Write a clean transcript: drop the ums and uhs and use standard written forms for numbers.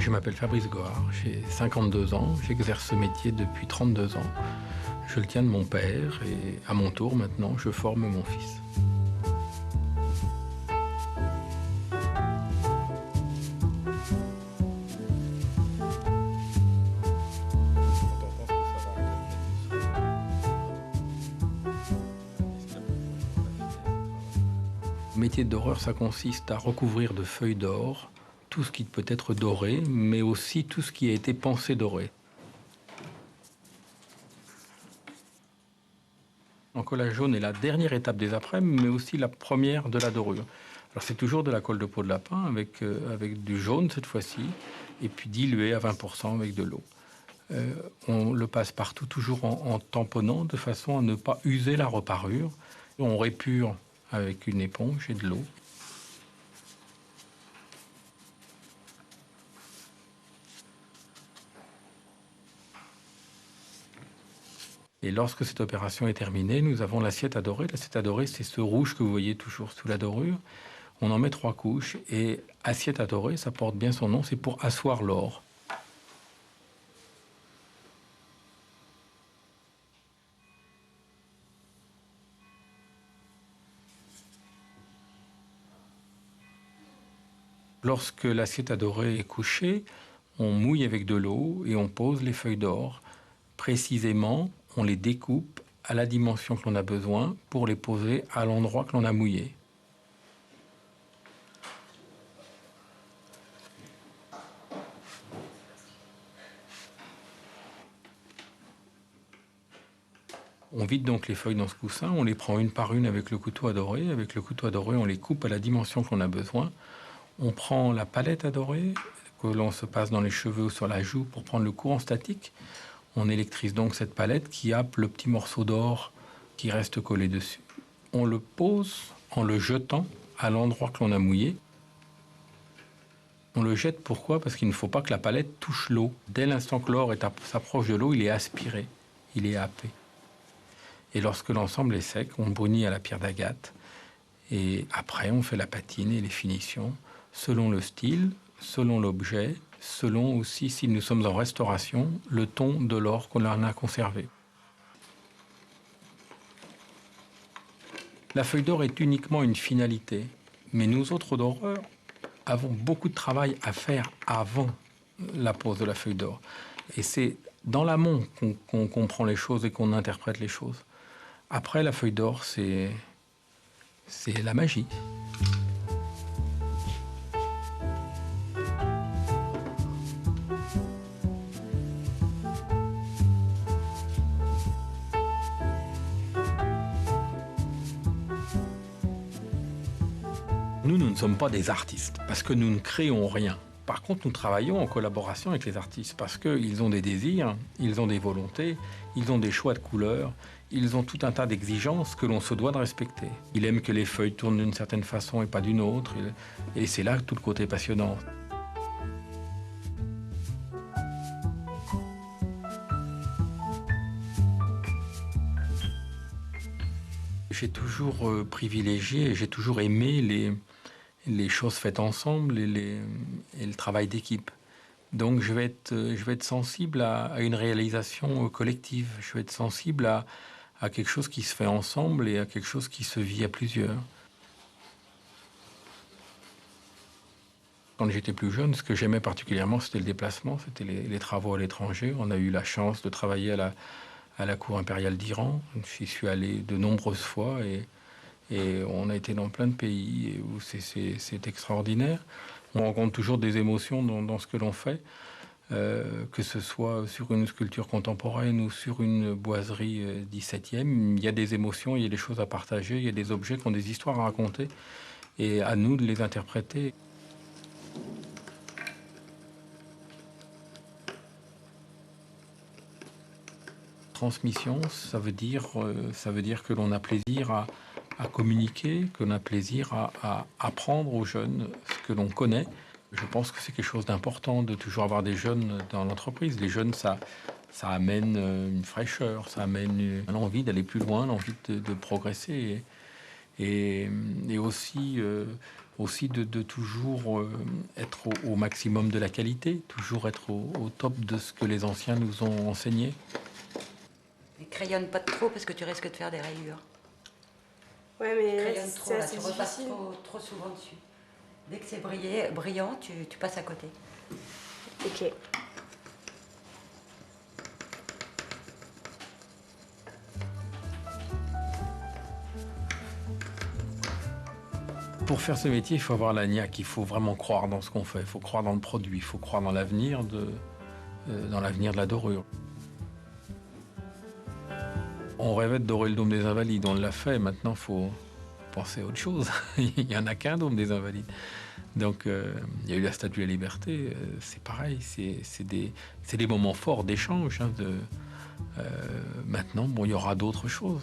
Je m'appelle Fabrice Goard, j'ai 52 ans, j'exerce ce métier depuis 32 ans. Je le tiens de mon père et à mon tour maintenant, je forme mon fils. Le métier de doreur, ça consiste à recouvrir de feuilles d'or tout ce qui peut être doré, mais aussi tout ce qui a été pensé doré. L'encollage jaune est la dernière étape des après-midi, mais aussi la première de la dorure. Alors c'est toujours de la colle de peau de lapin avec du jaune cette fois-ci, et puis dilué à 20% avec de l'eau. On le passe partout, toujours en tamponnant, de façon à ne pas user la reparure. On répure avec une éponge et de l'eau. Et lorsque cette opération est terminée, nous avons l'assiette à dorer. L'assiette à dorer, c'est ce rouge que vous voyez toujours sous la dorure. On en met 3 couches. Et assiette à dorer, ça porte bien son nom, c'est pour asseoir l'or. Lorsque l'assiette à dorer est couchée, on mouille avec de l'eau et on pose les feuilles d'or. Précisément, on les découpe à la dimension que l'on a besoin pour les poser à l'endroit que l'on a mouillé. On vide donc les feuilles dans ce coussin, on les prend une par une avec le couteau à dorer. Avec le couteau à dorer, on les coupe à la dimension que l'on a besoin. On prend la palette à dorer, que l'on se passe dans les cheveux ou sur la joue pour prendre le courant statique. On électrise donc cette palette qui happe le petit morceau d'or qui reste collé dessus. On le pose en le jetant à l'endroit que l'on a mouillé. On le jette pourquoi? Parce qu'il ne faut pas que la palette touche l'eau. Dès l'instant que l'or s'approche de l'eau, il est aspiré, il est happé. Et lorsque l'ensemble est sec, on brunit à la pierre d'agate. Et après, on fait la patine et les finitions selon le style, selon l'objet, selon aussi, si nous sommes en restauration, le ton de l'or qu'on en a conservé. La feuille d'or est uniquement une finalité, mais nous autres doreurs avons beaucoup de travail à faire avant la pose de la feuille d'or. Et c'est dans l'amont qu'on comprend les choses et qu'on interprète les choses. Après, la feuille d'or, c'est la magie. Nous ne sommes pas des artistes, parce que nous ne créons rien. Par contre, nous travaillons en collaboration avec les artistes, parce qu'ils ont des désirs, ils ont des volontés, ils ont des choix de couleurs, ils ont tout un tas d'exigences que l'on se doit de respecter. Ils aiment que les feuilles tournent d'une certaine façon et pas d'une autre, et c'est là tout le côté passionnant. J'ai toujours privilégié, j'ai toujours aimé les choses faites ensemble et le travail d'équipe. Donc je vais être sensible à une réalisation collective. Je vais être sensible à quelque chose qui se fait ensemble et à quelque chose qui se vit à plusieurs. Quand j'étais plus jeune, ce que j'aimais particulièrement, c'était le déplacement, c'était les travaux à l'étranger. On a eu la chance de travailler à la cour impériale d'Iran. J'y suis allé de nombreuses fois et on a été dans plein de pays où c'est extraordinaire. On rencontre toujours des émotions dans ce que l'on fait, que ce soit sur une sculpture contemporaine ou sur une boiserie 17e. Il y a des émotions, il y a des choses à partager, il y a des objets qui ont des histoires à raconter et à nous de les interpréter. Transmission, ça veut dire que l'on a plaisir à communiquer, que l'on a plaisir à apprendre aux jeunes ce que l'on connaît. Je pense que c'est quelque chose d'important de toujours avoir des jeunes dans l'entreprise. Les jeunes, ça amène une fraîcheur, ça amène l'envie d'aller plus loin, l'envie de progresser et aussi aussi de toujours être au maximum de la qualité, toujours être au top de ce que les anciens nous ont enseigné. Et crayonne pas trop parce que tu risques de faire des rayures. Ouais, mais Crayonne trop, c'est là, assez tu repasses difficile. trop souvent dessus. Dès que c'est brillant, tu passes à côté. Ok. Pour faire ce métier, il faut avoir la niaque, il faut vraiment croire dans ce qu'on fait, il faut croire dans le produit, il faut croire dans l'avenir dans l'avenir de la dorure. On rêvait de dorer le dôme des Invalides, on l'a fait, maintenant il faut penser à autre chose. Il n'y en a qu'un dôme des Invalides. Donc il y a eu la Statue de la Liberté, c'est pareil, c'est des moments forts d'échange. Maintenant, bon, il y aura d'autres choses.